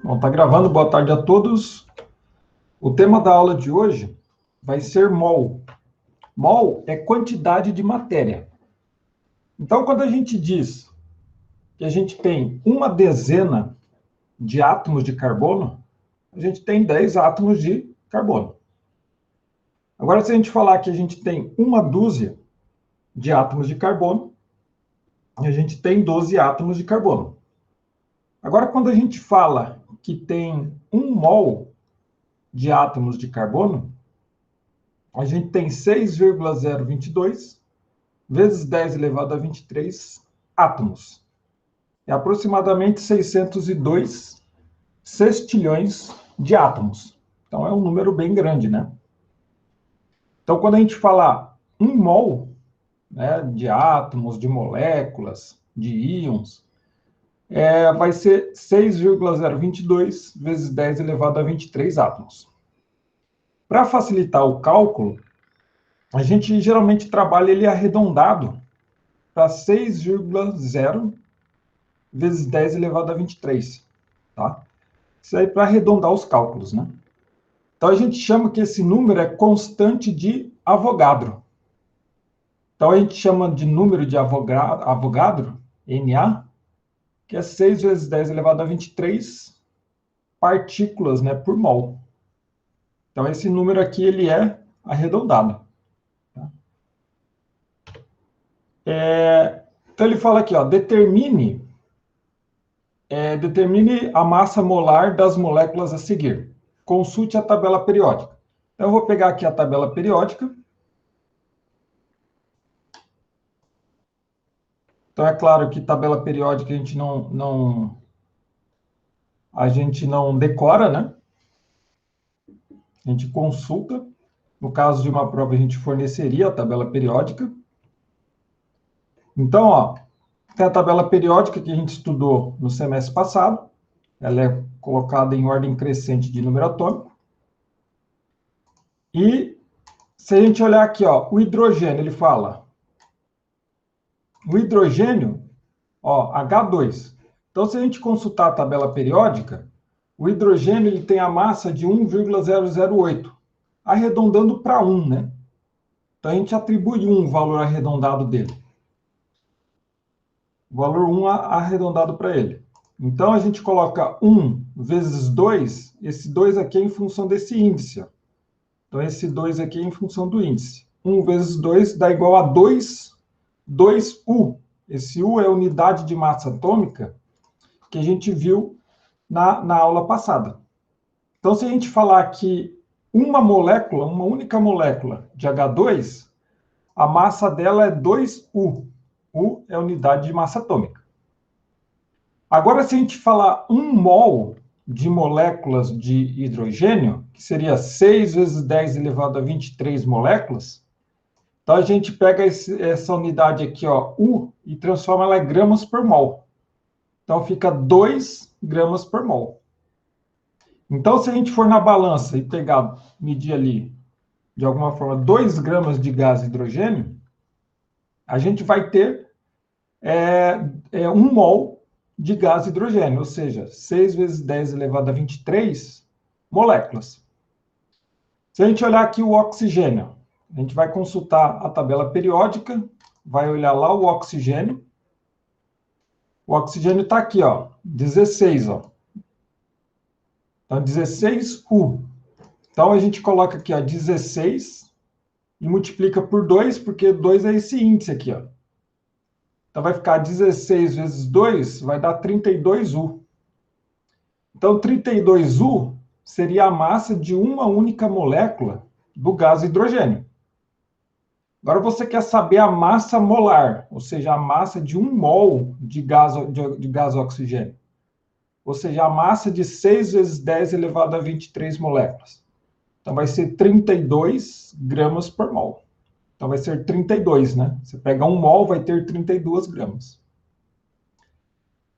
Bom, tá gravando. Boa tarde a todos. O tema da aula de hoje vai ser mol. Mol é quantidade de matéria. Então, quando a gente diz que a gente tem uma dezena de átomos de carbono, a gente tem 10 átomos de carbono. Agora, se a gente falar que a gente tem uma dúzia de átomos de carbono, a gente tem 12 átomos de carbono. Agora, quando a gente fala que tem 1 mol de átomos de carbono, a gente tem 6,022 vezes 10 elevado a 23 átomos. É aproximadamente 602 sextilhões de átomos. Então, é um número bem grande, né? Então, quando a gente falar 1 mol, né, de átomos, de moléculas, de íons, vai ser 6,022 vezes 10 elevado a 23 átomos. Para facilitar o cálculo, a gente geralmente trabalha ele arredondado para 6,0 vezes 10 elevado a 23. Tá? Isso aí para arredondar os cálculos, né? Então, a gente chama que esse número é constante de Avogadro. Então, a gente chama de número de Avogadro, Na, que é 6 vezes 10 elevado a 23 partículas, né, por mol. Então, esse número aqui, ele é arredondado. Tá? Então, ele fala aqui, ó, determine a massa molar das moléculas a seguir. Consulte a tabela periódica. Então, eu vou pegar aqui a tabela periódica. Então, é claro que tabela periódica a gente não decora, né? A gente consulta. No caso de uma prova, a gente forneceria a tabela periódica. Então, ó, tem a tabela periódica que a gente estudou no semestre passado. Ela é colocada em ordem crescente de número atômico. E se a gente olhar aqui, ó, o hidrogênio, ele fala... O hidrogênio, ó, H2. Então, se a gente consultar a tabela periódica, o hidrogênio ele tem a massa de 1,008, arredondando para 1, né? Então, a gente atribui 1 valor arredondado dele. O valor 1 arredondado para ele. Então, a gente coloca 1 vezes 2, esse 2 aqui é em função desse índice. Ó. Então, esse 2 aqui é em função do índice. 1 vezes 2 dá igual a 2U. Esse U é a unidade de massa atômica que a gente viu na aula passada. Então, se a gente falar que uma única molécula de H2, a massa dela é 2U. U é a unidade de massa atômica. Agora, se a gente falar 1 mol de moléculas de hidrogênio, que seria 6 vezes 10 elevado a 23 moléculas, então a gente pega essa unidade aqui, ó, U, e transforma ela em gramas por mol. Então fica 2 gramas por mol. Então, se a gente for na balança e medir ali, de alguma forma, 2 gramas de gás hidrogênio, a gente vai ter 1 mol de gás hidrogênio, ou seja, 6 vezes 10 elevado a 23 moléculas. Se a gente olhar aqui o oxigênio, a gente vai consultar a tabela periódica, vai olhar lá o oxigênio. O oxigênio está aqui, ó, 16, ó. Então, 16U. Então, a gente coloca aqui, ó, 16 e multiplica por 2, porque 2 é esse índice aqui, ó. Então, vai ficar 16 vezes 2, vai dar 32U. Então, 32U seria a massa de uma única molécula do gás hidrogênio. Agora, você quer saber a massa molar, ou seja, a massa de 1 mol de gás oxigênio. Ou seja, a massa de 6 vezes 10 elevado a 23 moléculas. Então, vai ser 32 gramas por mol. Então, vai ser 32, né? Você pega 1 mol, vai ter 32 gramas.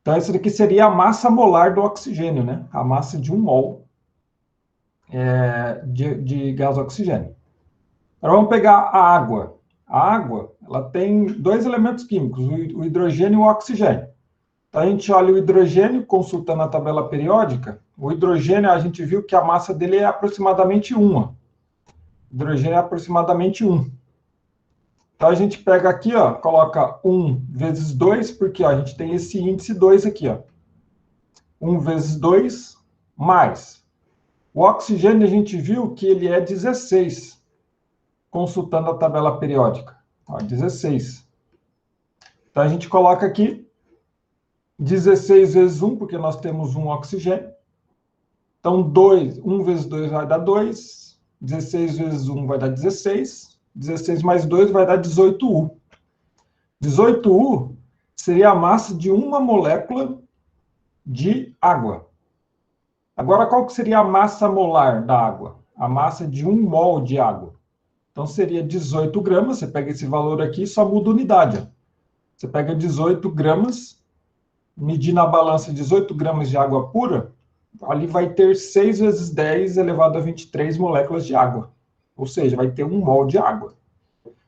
Então, essa daqui seria a massa molar do oxigênio, né? A massa de 1 mol de gás oxigênio. Agora, vamos pegar a água. A água, ela tem 2 elementos químicos, o hidrogênio e o oxigênio. Então, a gente olha o hidrogênio, consultando a tabela periódica. O hidrogênio, a gente viu que a massa dele é aproximadamente 1. O hidrogênio é aproximadamente 1. Então, a gente pega aqui, ó, coloca 1 vezes 2, porque ó, a gente tem esse índice 2 aqui, ó. 1 vezes 2, mais. O oxigênio, a gente viu que ele é 16, consultando a tabela periódica. Ó, 16. Então, a gente coloca aqui 16 vezes 1, porque nós temos um oxigênio. Então, 1 vezes 2 vai dar 2. 16 vezes 1 vai dar 16. 16 mais 2 vai dar 18U. 18U seria a massa de uma molécula de água. Agora, qual que seria a massa molar da água? A massa de 1 mol de água. Então, seria 18 gramas. Você pega esse valor aqui e só muda a unidade. Ó. Você pega 18 gramas, medir na balança 18 gramas de água pura, ali vai ter 6 vezes 10 elevado a 23 moléculas de água. Ou seja, vai ter 1 mol de água.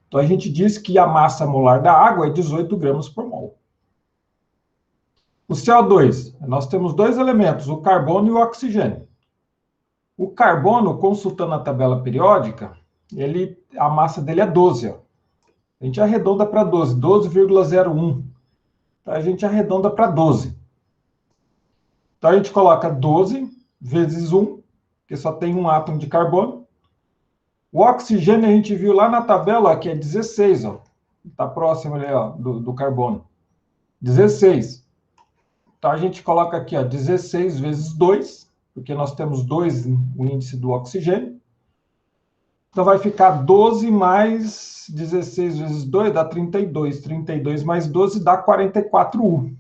Então, a gente diz que a massa molar da água é 18 gramas por mol. O CO2, nós temos dois elementos, o carbono e o oxigênio. O carbono, consultando a tabela periódica, a massa dele é 12. Ó. A gente arredonda para 12, 12,01. Então, a gente arredonda para 12. Então, a gente coloca 12 vezes 1, que só tem um átomo de carbono. O oxigênio, a gente viu lá na tabela, que é 16. Está próximo ali, ó, do carbono. 16. Então, a gente coloca aqui, ó, 16 vezes 2, porque nós temos 2 o índice do oxigênio. Então, vai ficar 12 mais 16 vezes 2, dá 32. 32 mais 12 dá 44U.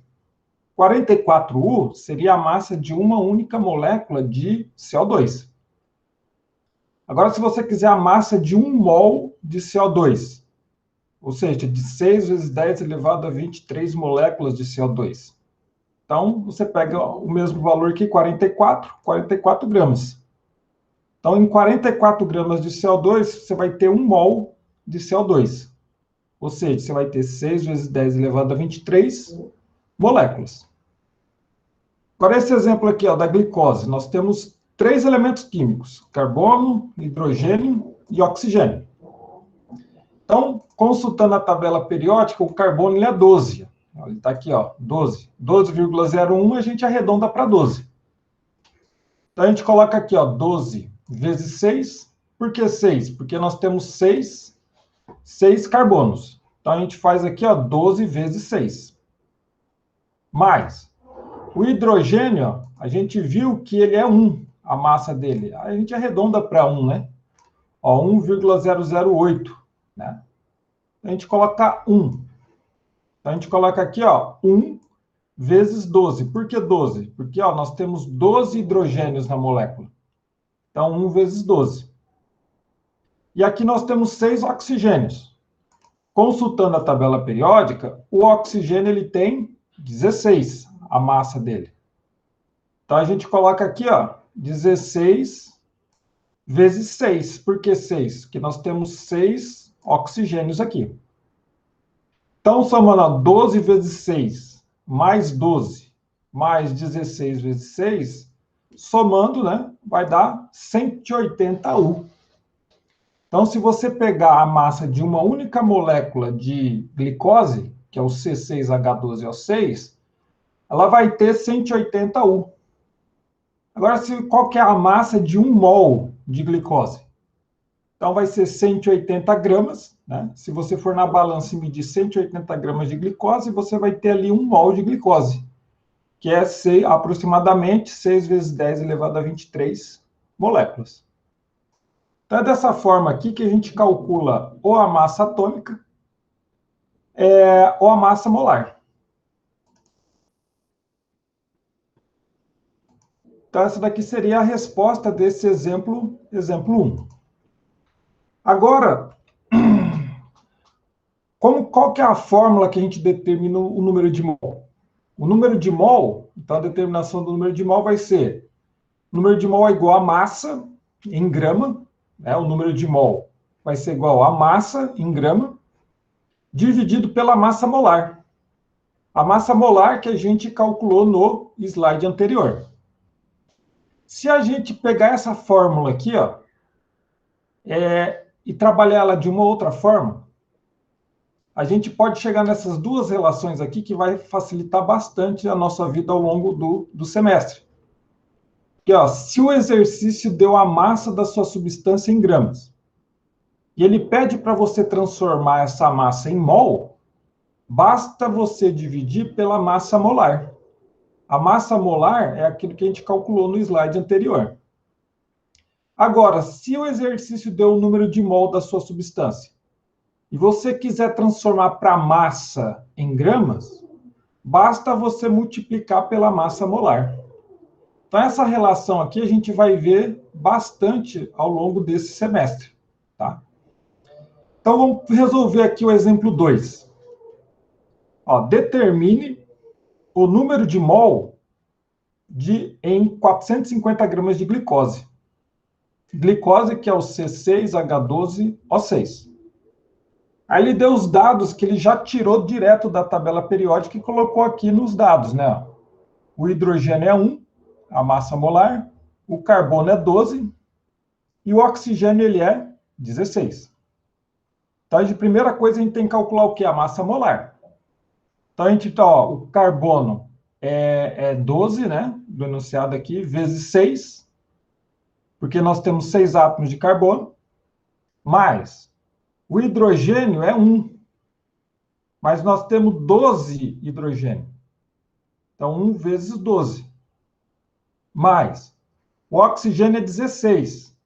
44U seria a massa de uma única molécula de CO2. Agora, se você quiser a massa de 1 mol de CO2, ou seja, de 6 vezes 10 elevado a 23 moléculas de CO2. Então, você pega o mesmo valor que 44 gramas. Então, em 44 gramas de CO2, você vai ter 1 mol de CO2. Ou seja, você vai ter 6 vezes 10 elevado a 23 moléculas. Agora, esse exemplo aqui, ó, da glicose. Nós temos 3 elementos químicos: carbono, hidrogênio e oxigênio. Então, consultando a tabela periódica, o carbono ele é 12. Ele está aqui, ó, 12. 12,01 a gente arredonda para 12. Então, a gente coloca aqui, ó, 12 vezes 6. Por que 6? Porque nós temos 6 carbonos. Então, a gente faz aqui, ó, 12 vezes 6. Mais. O hidrogênio, ó, a gente viu que ele é 1, a massa dele. A gente arredonda para 1, né? Ó, 1,008, né? A gente coloca 1. Então, a gente coloca aqui, ó, 1 vezes 12. Por que 12? Porque ó, nós temos 12 hidrogênios na molécula. Então, 1 vezes 12. E aqui nós temos 6 oxigênios. Consultando a tabela periódica, o oxigênio ele tem 16, a massa dele. Então, a gente coloca aqui, ó, 16 vezes 6. Por que 6? Porque nós temos 6 oxigênios aqui. Então, somando, ó, 12 vezes 6, mais 12, mais 16 vezes 6, somando, né, vai dar 180U. Então, se você pegar a massa de uma única molécula de glicose, que é o C6H12O6, ela vai ter 180U. Agora, qual que é a massa de 1 mol de glicose? Então, vai ser 180 gramas, né? Se você for na balança e medir 180 gramas de glicose, você vai ter ali 1 mol de glicose, que é aproximadamente 6 vezes 10 elevado a 23 moléculas. Então, é dessa forma aqui que a gente calcula ou a massa atômica ou a massa molar. Então, essa daqui seria a resposta desse exemplo 1. Agora, qual que é a fórmula que a gente determina o número de mol? O número de mol, então a determinação do número de mol vai ser, o número de mol é igual a massa em grama, né? O número de mol vai ser igual a massa em grama, dividido pela massa molar. A massa molar que a gente calculou no slide anterior. Se a gente pegar essa fórmula aqui, ó, e trabalhar ela de uma outra forma, a gente pode chegar nessas duas relações aqui que vai facilitar bastante a nossa vida ao longo do semestre. Porque, ó, se o exercício deu a massa da sua substância em gramas, e ele pede para você transformar essa massa em mol, basta você dividir pela massa molar. A massa molar é aquilo que a gente calculou no slide anterior. Agora, se o exercício deu o número de mol da sua substância, e você quiser transformar para massa em gramas, basta você multiplicar pela massa molar. Então, essa relação aqui a gente vai ver bastante ao longo desse semestre. Tá? Então, vamos resolver aqui o exemplo 2. Ó, determine o número de mol em 450 gramas de glicose. Glicose que é o C6H12O6. Aí ele deu os dados que ele já tirou direto da tabela periódica e colocou aqui nos dados, né? O hidrogênio é 1, a massa molar, o carbono é 12 e o oxigênio ele é 16. Então, de primeira coisa, a gente tem que calcular o que? A massa molar. Então, a gente, ó, o carbono é 12, né? Do enunciado aqui, vezes 6, porque nós temos 6 átomos de carbono, mais o hidrogênio é 1, mas nós temos 12 hidrogênio. Então, 1 vezes 12. Mais o oxigênio é 16,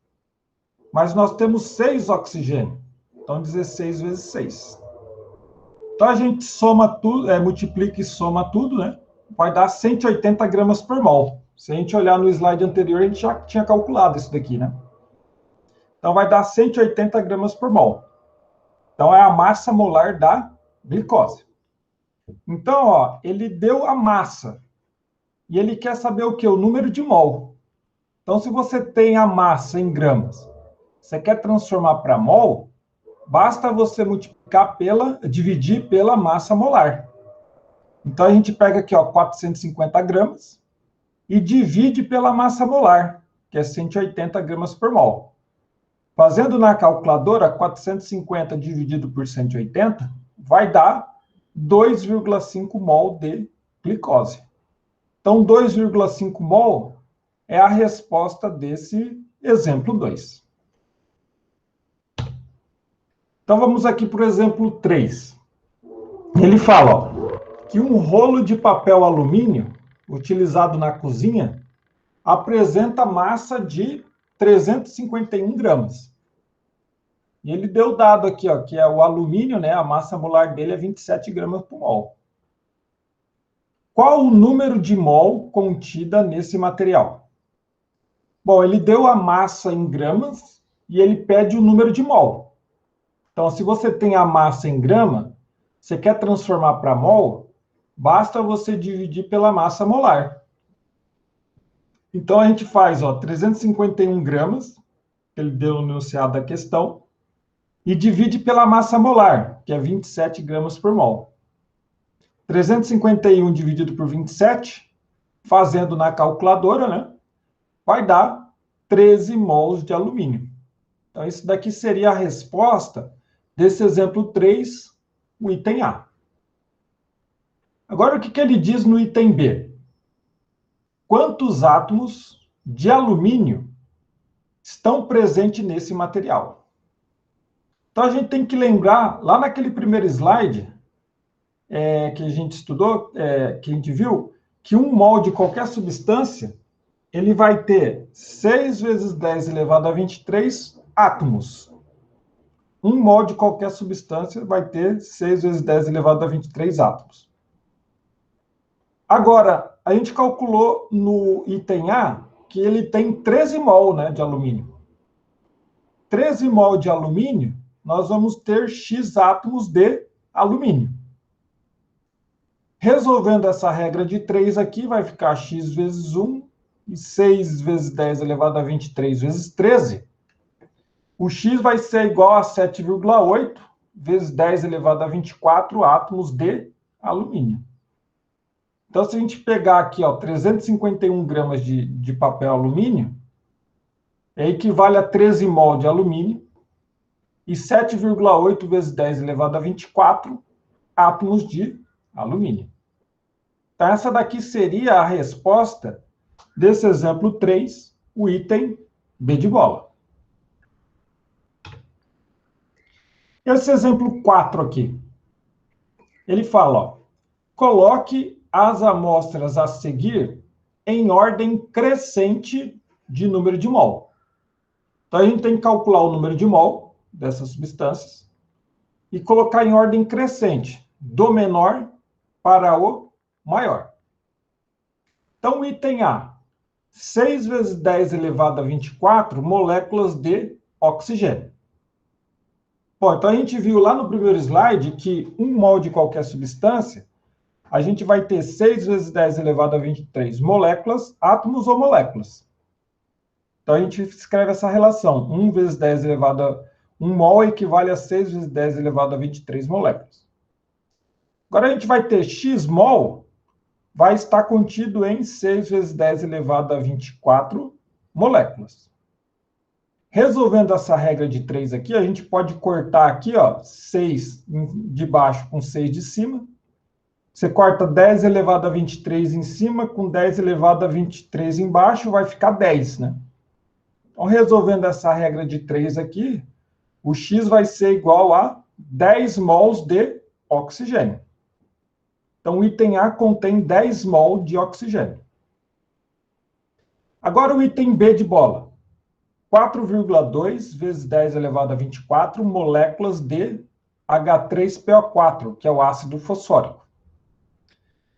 mas nós temos 6 oxigênio. Então, 16 vezes 6. Então, a gente soma tudo, multiplica e soma tudo, né? Vai dar 180 gramas por mol. Se a gente olhar no slide anterior, a gente já tinha calculado isso daqui, né? Então, vai dar 180 gramas por mol. Então, é a massa molar da glicose. Então, ó, ele deu a massa. E ele quer saber o quê? O número de mol. Então, se você tem a massa em gramas, você quer transformar para mol, basta você multiplicar dividir pela massa molar. Então, a gente pega aqui, ó, 450 gramas e divide pela massa molar, que é 180 gramas por mol. Fazendo na calculadora, 450 dividido por 180 vai dar 2,5 mol de glicose. Então, 2,5 mol é a resposta desse exemplo 2. Então, vamos aqui para o exemplo 3. Ele fala, ó, que um rolo de papel alumínio utilizado na cozinha apresenta massa de 351 gramas. E ele deu o dado aqui, ó, que é o alumínio, né? A massa molar dele é 27 gramas por mol. Qual o número de mol contida nesse material? Bom, ele deu a massa em gramas e ele pede o número de mol. Então, se você tem a massa em grama, você quer transformar para mol, basta você dividir pela massa molar. Então, a gente faz, ó, 351 gramas, que ele deu no enunciado da questão, e divide pela massa molar, que é 27 gramas por mol. 351 dividido por 27, fazendo na calculadora, né, vai dar 13 mols de alumínio. Então, isso daqui seria a resposta desse exemplo 3, o item A. Agora, o que ele diz no item B? Quantos átomos de alumínio estão presentes nesse material? Então, a gente tem que lembrar, lá naquele primeiro slide que a gente estudou, que a gente viu, que 1 mol de qualquer substância, ele vai ter 6 vezes 10 elevado a 23 átomos. 1 mol de qualquer substância vai ter 6 vezes 10 elevado a 23 átomos. Agora, a gente calculou no item A que ele tem 13 mol, né, de alumínio. 13 mol de alumínio, nós vamos ter X átomos de alumínio. Resolvendo essa regra de 3 aqui, vai ficar X vezes 1 e 6 vezes 10 elevado a 23 vezes 13. O X vai ser igual a 7,8 vezes 10 elevado a 24 átomos de alumínio. Então, se a gente pegar aqui, ó, 351 gramas de papel alumínio, equivale a 13 mol de alumínio e 7,8 vezes 10 elevado a 24 átomos de alumínio. Então, essa daqui seria a resposta desse exemplo 3, o item B de bola. Esse exemplo 4 aqui, ele fala, ó, coloque as amostras a seguir em ordem crescente de número de mol. Então, a gente tem que calcular o número de mol dessas substâncias e colocar em ordem crescente, do menor para o maior. Então, o item A, 6 vezes 10 elevado a 24 moléculas de oxigênio. Bom, então a gente viu lá no primeiro slide que 1 mol de qualquer substância, a gente vai ter 6 vezes 10 elevado a 23 moléculas, átomos ou moléculas. Então a gente escreve essa relação. 1 vezes 10 elevado a 1 mol equivale a 6 vezes 10 elevado a 23 moléculas. Agora a gente vai ter x mol, vai estar contido em 6 vezes 10 elevado a 24 moléculas. Resolvendo essa regra de 3 aqui, a gente pode cortar aqui, ó, 6 de baixo com 6 de cima. Você corta 10 elevado a 23 em cima com 10 elevado a 23 embaixo, vai ficar 10, né? Então, resolvendo essa regra de 3 aqui, o X vai ser igual a 10 mols de oxigênio. Então, o item A contém 10 mol de oxigênio. Agora, o item B de bola. 4,2 vezes 10 elevado a 24 moléculas de H3PO4, que é o ácido fosfórico.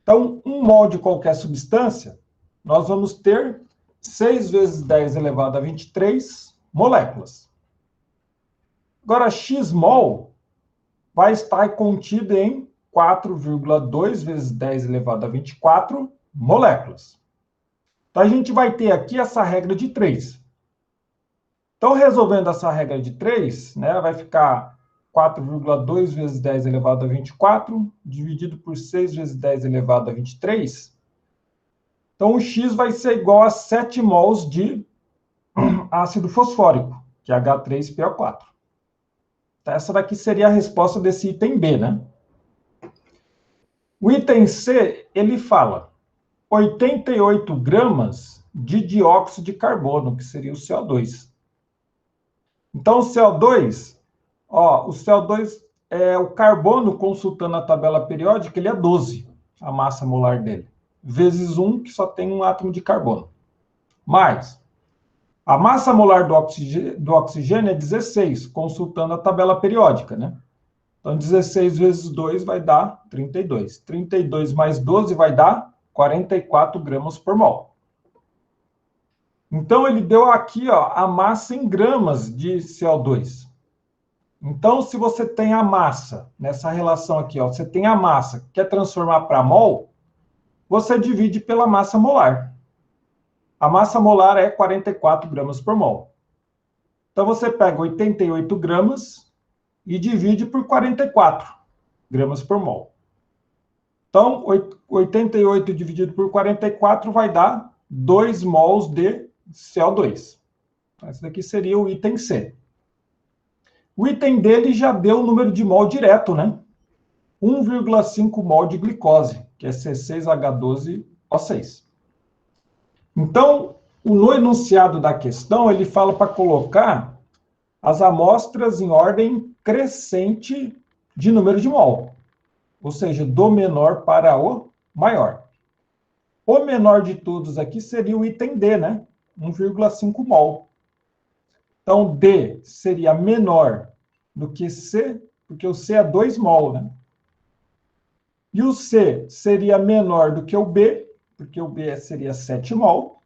Então, 1 mol de qualquer substância, nós vamos ter 6 vezes 10 elevado a 23 moléculas. Agora, x mol vai estar contido em 4,2 vezes 10 elevado a 24 moléculas. Então, a gente vai ter aqui essa regra de 3. Então, resolvendo essa regra de 3, né, vai ficar 4,2 vezes 10 elevado a 24, dividido por 6 vezes 10 elevado a 23. Então, o X vai ser igual a 7 mols de ácido fosfórico, que é H3PO4. Então, essa daqui seria a resposta desse item B, né? O item C, ele fala 88 gramas de dióxido de carbono, que seria o CO2. Então, o CO2, ó, o CO2 é o carbono, consultando a tabela periódica, ele é 12, a massa molar dele, vezes 1, que só tem um átomo de carbono. Mas a massa molar do oxigênio é 16, consultando a tabela periódica, né? Então, 16 vezes 2 vai dar 32. 32 mais 12 vai dar 44 gramas por mol. Então, ele deu aqui, ó, a massa em gramas de CO2. Então, se você tem a massa, nessa relação aqui, ó, você tem a massa, quer transformar para mol, você divide pela massa molar. A massa molar é 44 gramas por mol. Então, você pega 88 gramas e divide por 44 gramas por mol. Então, 88 dividido por 44 vai dar 2 mols de CO2. Esse daqui seria o item C. O item dele já deu o número de mol direto, né? 1,5 mol de glicose, que é C6H12O6. Então, no enunciado da questão, ele fala para colocar as amostras em ordem crescente de número de mol, ou seja, do menor para o maior. O menor de todos aqui seria o item D, né? 1,5 mol. Então, D seria menor do que C, porque o C é 2 mol, né? E o C seria menor do que o B, porque o B seria 7 mol.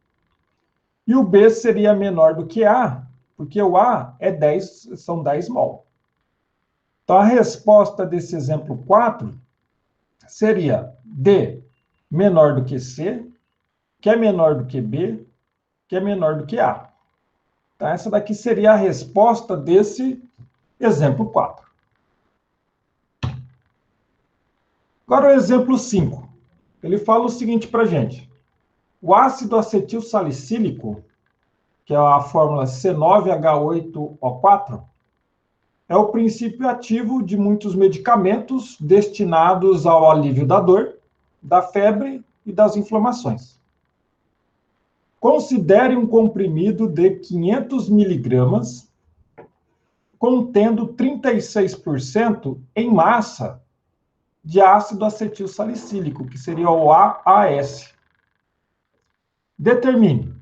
E o B seria menor do que A, porque o A é 10, são 10 mol. Então, a resposta desse exemplo 4 seria D menor do que C, que é menor do que B, que é menor do que A. Então, essa daqui seria a resposta desse exemplo 4. Agora o exemplo 5. ele fala o seguinte para a gente. O ácido acetil salicílico, que é a fórmula C9H8O4, é o princípio ativo de muitos medicamentos destinados ao alívio da dor, da febre e das inflamações. Considere um comprimido de 500 miligramas contendo 36% em massa de ácido acetil salicílico, que seria o AAS. Determine.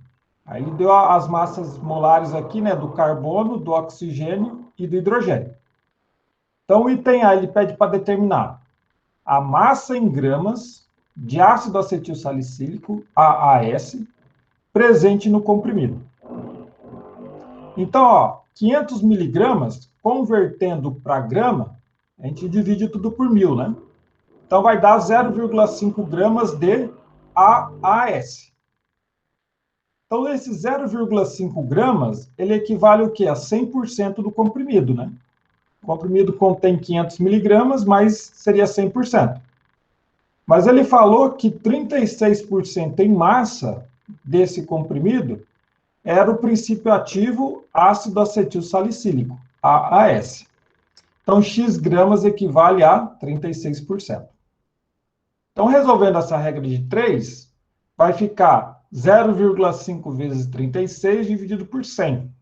Aí ele deu as massas molares aqui, né, do carbono, do oxigênio e do hidrogênio. Então, o item A, ele pede para determinar a massa em gramas de ácido acetil salicílico, AAS, presente no comprimido. Então, ó, 500 miligramas, convertendo para grama, a gente divide tudo por 1.000, né? Então, vai dar 0,5 gramas de AAS. Então, esses 0,5 gramas, ele equivale o quê? A 100% do comprimido, né? O comprimido contém 500 miligramas, mas seria 100%. Mas ele falou que 36% em massa desse comprimido era o princípio ativo ácido acetil salicílico, AAS. Então, X gramas equivale a 36%. Então, resolvendo essa regra de 3, vai ficar 0,5 vezes 36 dividido por 100.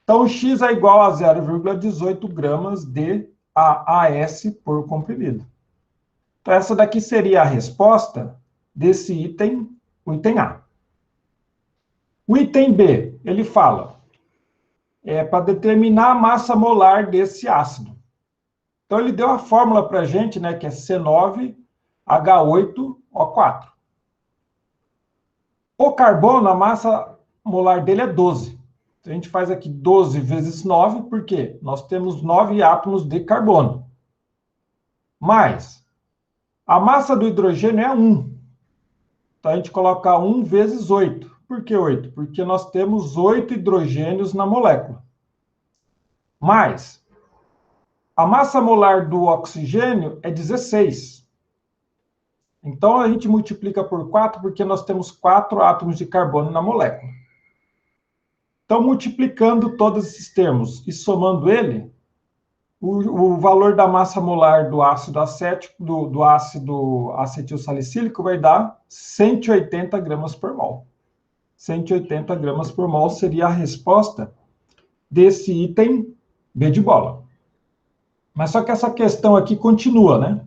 Então, X é igual a 0,18 gramas de AAS por comprimido. Então, essa daqui seria a resposta desse item, o item A. O item B, ele fala, para determinar a massa molar desse ácido. Então, ele deu a fórmula para a gente, né, que é C9H8O4. O carbono, a massa molar dele é 12. Então, a gente faz aqui 12 vezes 9, porque nós temos 9 átomos de carbono. Mas a massa do hidrogênio é 1. Então, a gente coloca 1 vezes 8. Por que 8? Porque nós temos 8 hidrogênios na molécula. Mas a massa molar do oxigênio é 16. Então, a gente multiplica por 4 porque nós temos 4 átomos de carbono na molécula. Então, multiplicando todos esses termos e somando ele, o valor da massa molar do ácido acético, do ácido acetil salicílico vai dar 180 gramas por mol. 180 gramas por mol seria a resposta desse item B de bola. Mas só que essa questão aqui continua, né?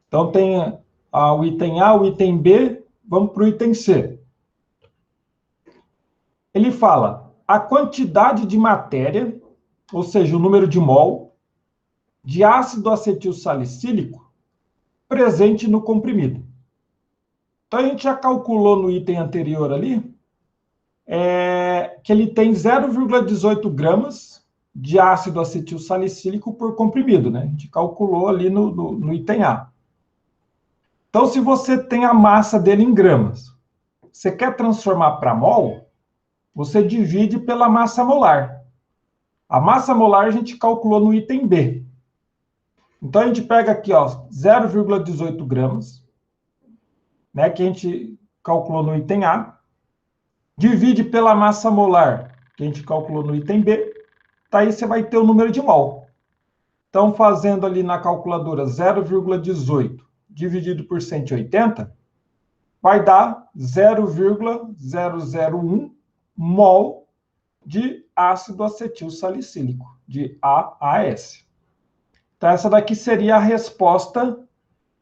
Então, tem o item A, o item B, vamos para o item C. Ele fala a quantidade de matéria, ou seja, o número de mol, de ácido acetil salicílico presente no comprimido. Então, a gente já calculou no item anterior ali, que ele tem 0,18 gramas de ácido acetil salicílico por comprimido, né? A gente calculou ali no item A. Então, se você tem a massa dele em gramas, você quer transformar para mol, você divide pela massa molar. A massa molar a gente calculou no item B. Então, a gente pega aqui, ó, 0,18 gramas, né, que a gente calculou no item A, divide pela massa molar, que a gente calculou no item B, tá aí você vai ter o número de mol. Então, fazendo ali na calculadora 0,18 dividido por 180, vai dar 0,001 mol de ácido acetil salicílico, de AAS. Então, essa daqui seria a resposta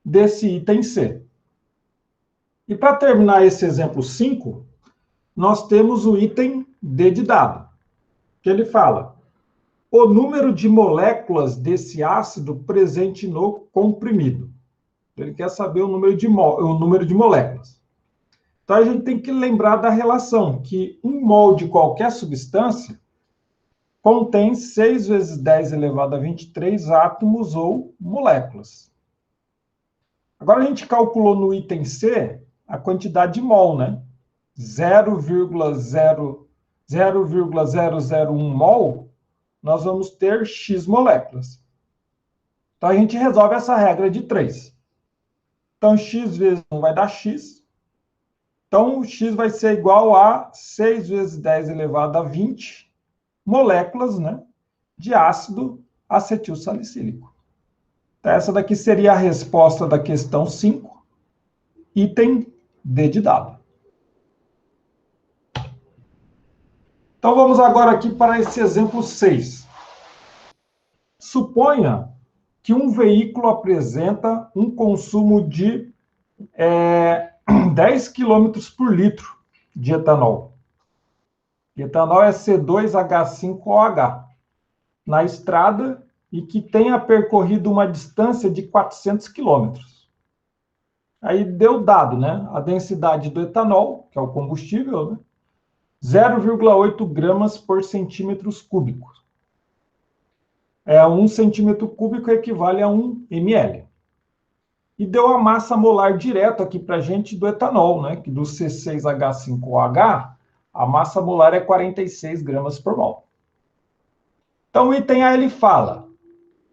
desse item C. E para terminar esse exemplo 5, nós temos o item D de dado, que ele fala o número de moléculas desse ácido presente no comprimido. Ele quer saber o número de moléculas. Então, a gente tem que lembrar da relação, que 1 mol de qualquer substância contém 6 vezes 10 elevado a 23 átomos ou moléculas. Agora, a gente calculou no item C a quantidade de mol, né? 0,001 mol, nós vamos ter X moléculas. Então, a gente resolve essa regra de 3. Então, x vezes 1 vai dar x. Então, x vai ser igual a 6 vezes 10 elevado a 20 moléculas, né, de ácido acetilsalicílico. Então, essa daqui seria a resposta da questão 5, item D de dado. Então, vamos agora aqui para esse exemplo 6. Suponha que um veículo apresenta um consumo de 10 km por litro de etanol. Etanol é C2H5OH. Na estrada e que tenha percorrido uma distância de 400 quilômetros. Aí deu dado, né? A densidade do etanol, que é o combustível, né? 0,8 gramas por centímetros cúbicos. 1 centímetro cúbico equivale a 1 ml. E deu a massa molar direto aqui para a gente do etanol, né? Que do C6H5OH, a massa molar é 46 gramas por mol. Então, o item A ele fala: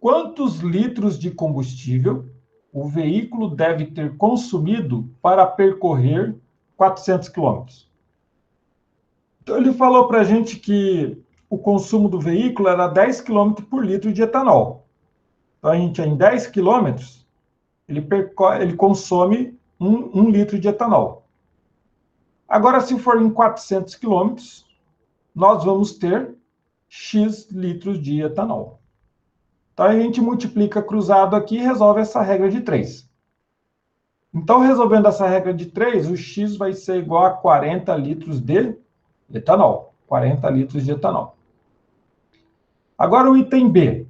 quantos litros de combustível o veículo deve ter consumido para percorrer 400 quilômetros? Então, ele falou para a gente que o consumo do veículo era 10 km por litro de etanol. Então, a gente, em 10 quilômetros, ele consome 1 litro de etanol. Agora, se for em 400 quilômetros, nós vamos ter X litros de etanol. Então, a gente multiplica cruzado aqui e resolve essa regra de 3. Então, resolvendo essa regra de 3, o X vai ser igual a 40 litros de etanol. 40 litros de etanol. Agora, o item B.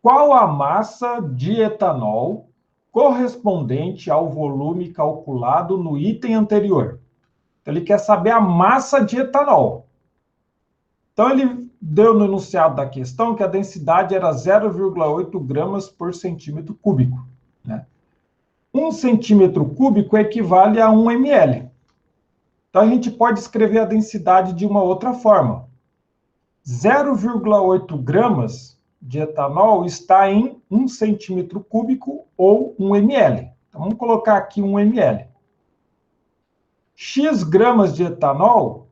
Qual a massa de etanol correspondente ao volume calculado no item anterior? Então, ele quer saber a massa de etanol. Então, ele deu no enunciado da questão que a densidade era 0,8 gramas por centímetro cúbico. Né? 1 centímetro cúbico equivale a 1 ml. Então, a gente pode escrever a densidade de uma outra forma. 0,8 gramas de etanol está em 1 centímetro cúbico ou 1 ml. Então, vamos colocar aqui 1 ml. X gramas de etanol,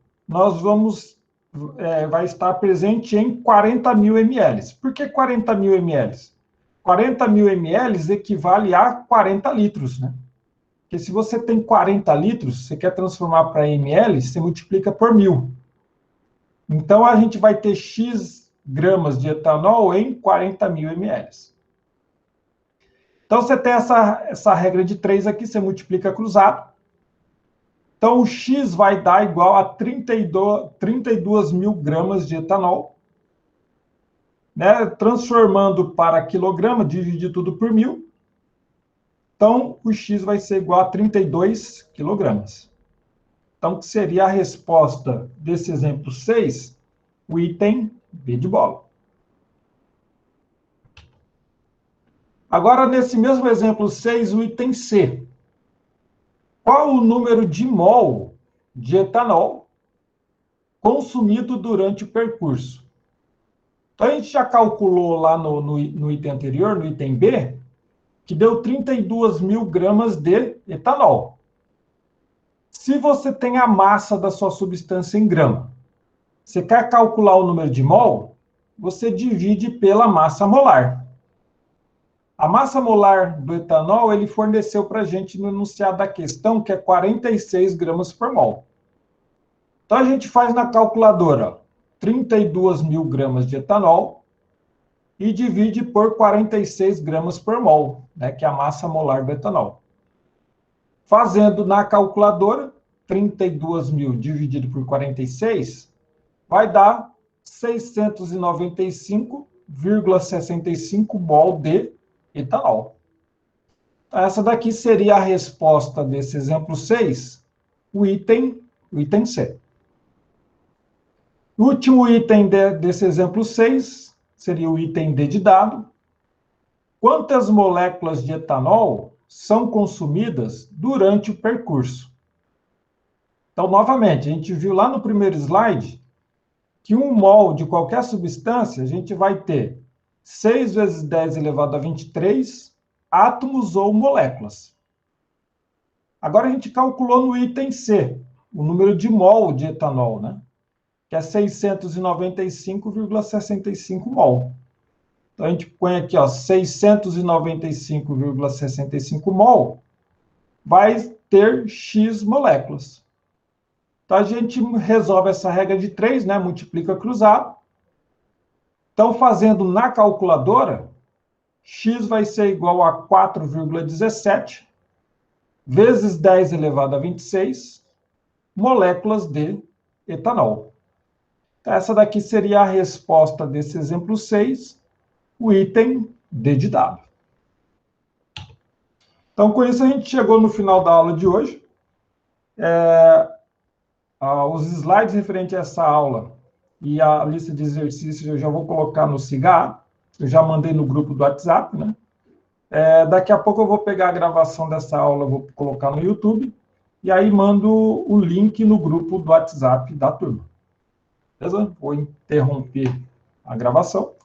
vai estar presente em 40 mil ml. Por que 40 mil ml? 40 mil ml equivale a 40 litros, né? Porque se você tem 40 litros, você quer transformar para ml, você multiplica por 1000. Então, a gente vai ter X gramas de etanol em 40 mil ml. Então, você tem essa regra de 3 aqui, você multiplica cruzado. Então, o X vai dar igual a 32 mil gramas de etanol. Né? Transformando para quilograma, dividir tudo por 1000. Então, o X vai ser igual a 32 quilogramas. Então, que seria a resposta desse exemplo 6, o item B de bola. Agora, nesse mesmo exemplo 6, o item C. Qual o número de mol de etanol consumido durante o percurso? Então, a gente já calculou lá no item anterior, no item B, que deu 32 mil gramas de etanol. Se você tem a massa da sua substância em grama, você quer calcular o número de mol, você divide pela massa molar. A massa molar do etanol, ele forneceu para a gente no enunciado da questão, que é 46 gramas por mol. Então, a gente faz na calculadora 32 mil gramas de etanol e divide por 46 gramas por mol, né, que é a massa molar do etanol. Fazendo na calculadora, 32 mil dividido por 46, vai dar 695,65 mol de etanol. Essa daqui seria a resposta desse exemplo 6, o item C. O último item desse exemplo 6 seria o item D de dado. Quantas moléculas de etanol são consumidas durante o percurso? Então, novamente, a gente viu lá no primeiro slide que 1 mol de qualquer substância, a gente vai ter 6 vezes 10 elevado a 23 átomos ou moléculas. Agora a gente calculou no item C, o número de mol de etanol, né? Que é 695,65 mol. Então a gente põe aqui, ó, 695,65 mol, vai ter X moléculas. Então a gente resolve essa regra de 3, né? Multiplica cruzado. Então, fazendo na calculadora, X vai ser igual a 4,17 vezes 10 elevado a 26 moléculas de etanol. Então, essa daqui seria a resposta desse exemplo 6, o item D de dado. Então, com isso, a gente chegou no final da aula de hoje. Os slides referentes a essa aula e a lista de exercícios eu já vou colocar no SIGA. Eu já mandei no grupo do WhatsApp, né? Daqui a pouco eu vou pegar a gravação dessa aula, vou colocar no YouTube, e aí mando o link no grupo do WhatsApp da turma. Beleza? Vou interromper a gravação.